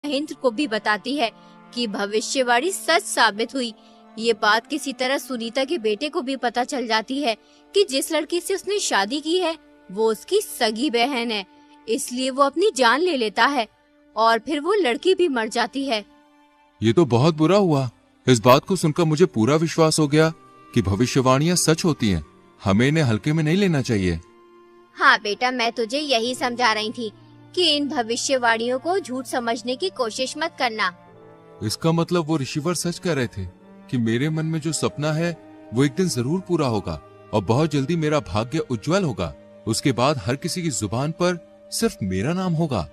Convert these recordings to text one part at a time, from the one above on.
महेंद्र को भी बताती है कि भविष्यवाणी सच साबित हुई। ये बात किसी तरह सुनीता के बेटे को भी पता चल जाती है कि जिस लड़की से उसने शादी की है वो उसकी सगी बहन है, इसलिए वो अपनी जान ले लेता है और फिर वो लड़की भी मर जाती है। ये तो बहुत बुरा हुआ। इस बात को सुनकर मुझे पूरा विश्वास हो गया कि भविष्यवाणियां सच होती हैं। हमें इन्हें हल्के में नहीं लेना चाहिए। हाँ बेटा, मैं तुझे यही समझा रही थी कि इन भविष्यवाणियों को झूठ समझने की कोशिश मत करना। इसका मतलब वो ऋषिवर सच कह रहे थे कि मेरे मन में जो सपना है वो एक दिन जरूर पूरा होगा और बहुत जल्दी मेरा भाग्य उज्जवल होगा। उसके बाद हर किसी की जुबान पर सिर्फ मेरा नाम होगा।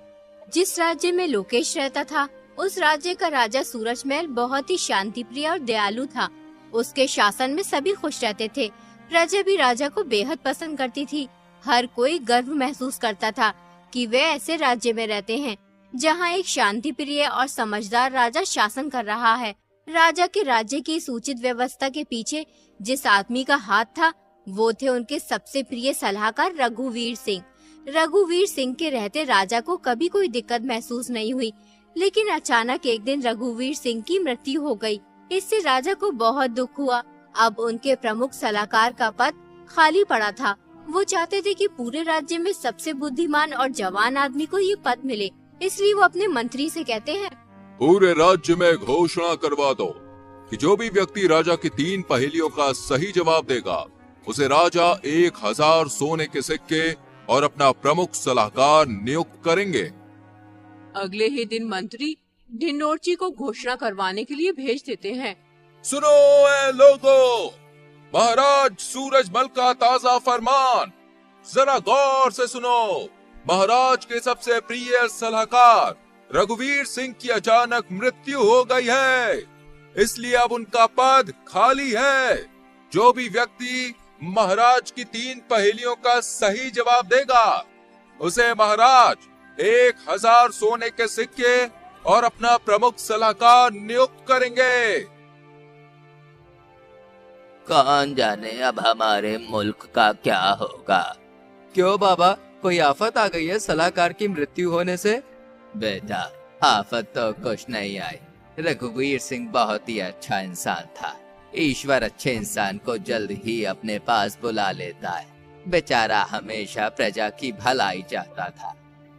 जिस राज्य में लोकेश रहता था उस राज्य का राजा सूरजमहल बहुत ही शांतिप्रिय और दयालु था। उसके शासन में सभी खुश रहते थे। प्रजा भी राजा को बेहद पसंद करती थी। हर कोई गर्व महसूस करता था कि वे ऐसे राज्य में रहते हैं जहां एक शांतिप्रिय और समझदार राजा शासन कर रहा है। राजा के राज्य की इस उचित व्यवस्था के पीछे जिस आदमी का हाथ था वो थे उनके सबसे प्रिय सलाहकार रघुवीर सिंह। रघुवीर सिंह के रहते राजा को कभी कोई दिक्कत महसूस नहीं हुई, लेकिन अचानक एक दिन रघुवीर सिंह की मृत्यु हो गई। इससे राजा को बहुत दुख हुआ। अब उनके प्रमुख सलाहकार का पद खाली पड़ा था। वो चाहते थे कि पूरे राज्य में सबसे बुद्धिमान और जवान आदमी को ये पद मिले, इसलिए वो अपने मंत्री से कहते हैं, पूरे राज्य में घोषणा करवा दो कि जो भी व्यक्ति राजा की 3 पहेलियों का सही जवाब देगा उसे राजा 1000 सोने के सिक्के और अपना प्रमुख सलाहकार नियुक्त करेंगे। अगले ही दिन मंत्री ढिंडोरची को घोषणा करवाने के लिए भेज देते हैं। सुनो ए लोगों, महाराज सूरजमल का ताजा फरमान जरा गौर से सुनो। महाराज के सबसे प्रिय सलाहकार रघुवीर सिंह की अचानक मृत्यु हो गई है, इसलिए अब उनका पद खाली है। जो भी व्यक्ति महाराज की 3 पहेलियों का सही जवाब देगा उसे महाराज 1000 सोने के सिक्के और अपना प्रमुख सलाहकार नियुक्त करेंगे। कौन जाने अब हमारे मुल्क का क्या होगा। क्यों बाबा, कोई आफत आ गई है सलाहकार की मृत्यु होने से? बेटा, आफत तो कुछ नहीं आई। रघुवीर सिंह बहुत ही अच्छा इंसान था। ईश्वर अच्छे इंसान को जल्द ही अपने पास बुला लेता है। बेचारा हमेशा प्रजा की भलाई चाहता था।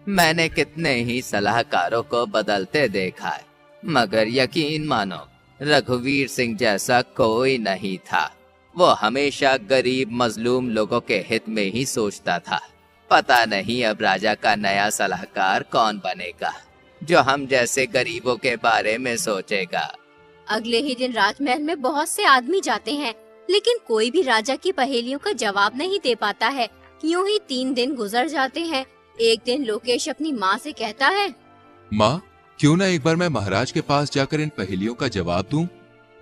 मैंने कितने ही सलाहकारों को बदलते देखा है, मगर यकीन मानो रघुवीर सिंह जैसा कोई नहीं था। वो हमेशा गरीब मजलूम लोगों के हित में ही सोचता था। पता नहीं अब राजा का नया सलाहकार कौन बनेगा जो हम जैसे गरीबों के बारे में सोचेगा। अगले ही दिन राजमहल में बहुत से आदमी जाते हैं, लेकिन कोई भी राजा की पहेलियों का जवाब नहीं दे पाता है। यूं ही 3 दिन गुजर जाते हैं। एक दिन लोकेश अपनी माँ से कहता है, माँ, क्यों ना एक बार मैं महाराज के पास जाकर इन पहेलियों का जवाब दूं?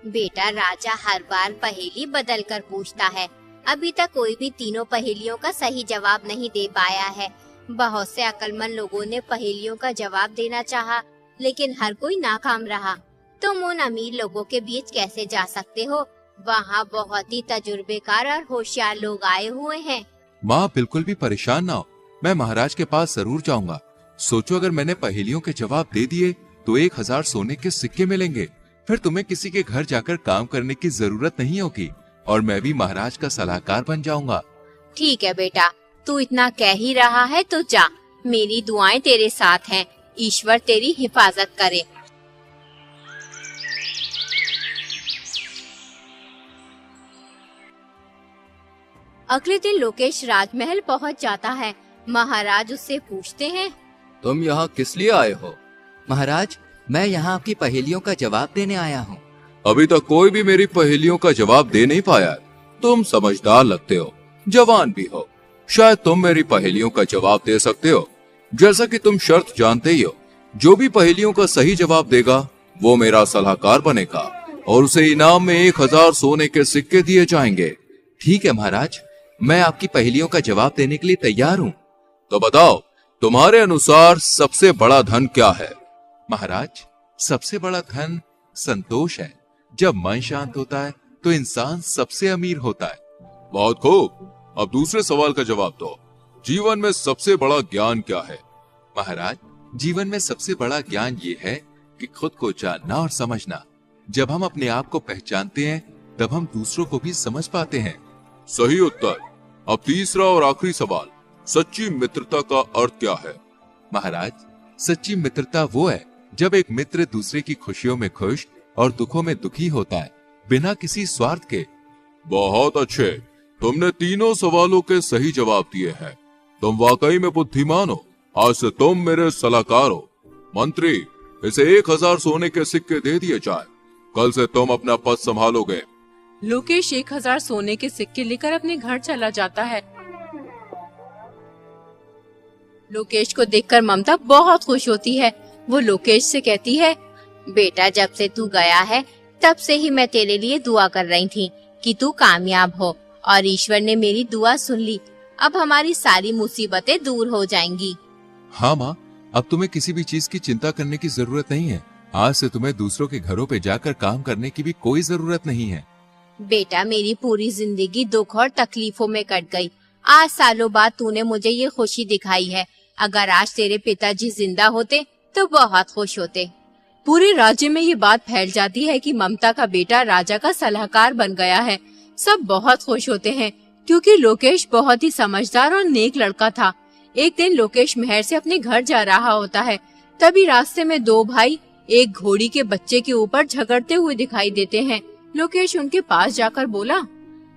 बेटा, राजा हर बार पहेली बदल कर पूछता है। अभी तक कोई भी तीनों पहेलियों का सही जवाब नहीं दे पाया है। बहुत से अक्लमंद लोगों ने पहेलियों का जवाब देना चाहा, लेकिन हर कोई नाकाम रहा। तुम उन अमीर लोगों के बीच कैसे जा सकते हो? वहाँ बहुत ही तजुर्बेकार और होशियार लोग आए हुए हैं। माँ, बिल्कुल भी परेशान ना हो, मैं महाराज के पास जरूर जाऊंगा। सोचो, अगर मैंने पहेलियों के जवाब दे दिए तो 1000 सोने के सिक्के मिलेंगे। फिर तुम्हें किसी के घर जाकर काम करने की जरूरत नहीं होगी और मैं भी महाराज का सलाहकार बन जाऊंगा। ठीक है बेटा, तू इतना कह ही रहा है तो जा। मेरी दुआएं तेरे साथ हैं। ईश्वर तेरी हिफाजत करे। अगले दिन लोकेश राजमहल पहुंच जाता है। महाराज उससे पूछते हैं, तुम यहाँ किस लिए आए हो? महाराज, मैं यहाँ आपकी पहेलियों का जवाब देने आया हूँ। अभी तक कोई भी मेरी पहेलियों का जवाब दे नहीं पाया। तुम समझदार लगते हो, जवान भी हो, शायद तुम मेरी पहेलियों का जवाब दे सकते हो। जैसा कि तुम शर्त जानते ही हो, जो भी पहेलियों का सही जवाब देगा वो मेरा सलाहकार बनेगा और उसे इनाम में 1000 सोने के सिक्के दिए जाएंगे। ठीक है महाराज, मैं आपकी पहेलियों का जवाब देने के लिए तैयार हूँ। तो बताओ, तुम्हारे अनुसार सबसे बड़ा धन क्या है? महाराज, सबसे बड़ा धन संतोष है। जब मन शांत होता है तो इंसान सबसे अमीर होता है। बहुत खूब। अब दूसरे सवाल का जवाब दो। जीवन में सबसे बड़ा ज्ञान क्या है? महाराज, जीवन में सबसे बड़ा ज्ञान ये है कि खुद को जानना और समझना। जब हम अपने आप को पहचानते हैं तब हम दूसरों को भी समझ पाते हैं। सही उत्तर। अब तीसरा और आखिरी सवाल, सच्ची मित्रता का अर्थ क्या है? महाराज, सच्ची मित्रता वो है जब एक मित्र दूसरे की खुशियों में खुश और दुखों में दुखी होता है, बिना किसी स्वार्थ के। बहुत अच्छे, तुमने तीनों सवालों के सही जवाब दिए हैं। तुम वाकई में बुद्धिमान हो। आज से तुम मेरे सलाहकार हो। मंत्री, इसे 1000 सोने के सिक्के दे दिए जाए। कल से तुम अपना पद संभालोगे। लोकेश 1000 सोने के सिक्के लेकर अपने घर चला जाता है। लोकेश को देखकर ममता बहुत खुश होती है। वो लोकेश से कहती है, बेटा, जब से तू गया है तब से ही मैं तेरे लिए दुआ कर रही थी कि तू कामयाब हो, और ईश्वर ने मेरी दुआ सुन ली। अब हमारी सारी मुसीबतें दूर हो जाएंगी। हाँ माँ, अब तुम्हें किसी भी चीज की चिंता करने की जरूरत नहीं है। आज से तुम्हें दूसरों के घरों पे जाकर काम करने की भी कोई जरूरत नहीं है। बेटा, मेरी पूरी जिंदगी दुख और तकलीफों में कट गई। आज सालों बाद तूने मुझे ये खुशी दिखाई है। अगर आज तेरे पिताजी जिंदा होते तो बहुत खुश होते। पूरे राज्य में ये बात फैल जाती है कि ममता का बेटा राजा का सलाहकार बन गया है। सब बहुत खुश होते हैं क्योंकि लोकेश बहुत ही समझदार और नेक लड़का था। एक दिन लोकेश महल से अपने घर जा रहा होता है। तभी रास्ते में दो भाई एक घोड़ी के बच्चे के ऊपर झगड़ते हुए दिखाई देते हैं। लोकेश उनके पास जाकर बोला,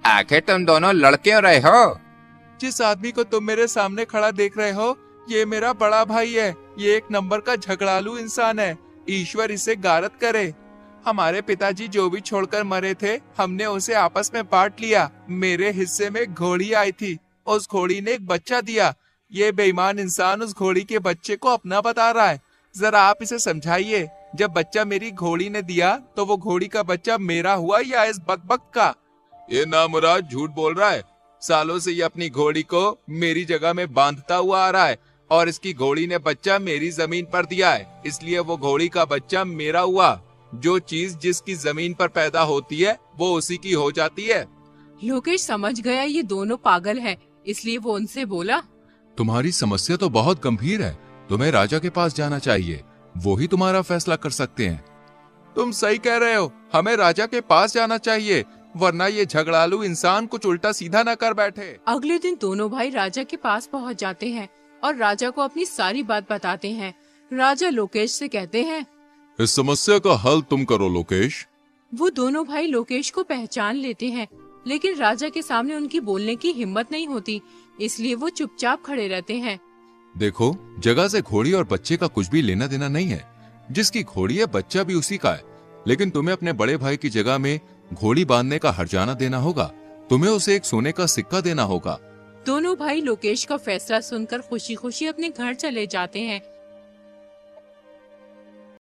आखिर तुम दोनों लड़ क्यों रहे हो? जिस आदमी को तुम मेरे सामने खड़ा देख रहे हो, ये मेरा बड़ा भाई है। ये एक नंबर का झगड़ालू इंसान है। ईश्वर इसे गारत करे। हमारे पिताजी जो भी छोड़कर मरे थे, हमने उसे आपस में बांट लिया। मेरे हिस्से में घोड़ी आई थी, उस घोड़ी ने एक बच्चा दिया। ये बेईमान इंसान उस घोड़ी के बच्चे को अपना बता रहा है। जरा आप इसे समझाइए। जब बच्चा मेरी घोड़ी ने दिया तो वो घोड़ी का बच्चा मेरा हुआ या इस बकबक का? ये नामुराद झूठ बोल रहा है। सालों से ये अपनी घोड़ी को मेरी जगह में बांधता हुआ आ रहा है और इसकी घोड़ी ने बच्चा मेरी जमीन पर दिया है, इसलिए वो घोड़ी का बच्चा मेरा हुआ। जो चीज जिसकी जमीन पर पैदा होती है वो उसी की हो जाती है। लोकेश समझ गया ये दोनों पागल हैं, इसलिए वो उनसे बोला, तुम्हारी समस्या तो बहुत गंभीर है। तुम्हें राजा के पास जाना चाहिए, वो ही तुम्हारा फैसला कर सकते हैं। तुम सही कह रहे हो, हमें राजा के पास जाना चाहिए, वरना ये झगड़ालू इंसान कुछ उल्टा सीधा न कर बैठे। अगले दिन दोनों भाई राजा के पास पहुंच जाते हैं और राजा को अपनी सारी बात बताते हैं। राजा लोकेश से कहते हैं, इस समस्या का हल तुम करो लोकेश। वो दोनों भाई लोकेश को पहचान लेते हैं, लेकिन राजा के सामने उनकी बोलने की हिम्मत नहीं होती, इसलिए वो चुपचाप खड़े रहते हैं। देखो, जगह से घोड़ी और बच्चे का कुछ भी लेना देना नहीं है। जिसकी घोड़ी है बच्चा भी उसी का है, लेकिन तुम्हें अपने बड़े भाई की जगह में घोड़ी बांधने का हर्जाना देना होगा। तुम्हें उसे एक सोने का सिक्का देना होगा। दोनों भाई लोकेश का फैसला सुनकर खुशी खुशी अपने घर चले जाते हैं।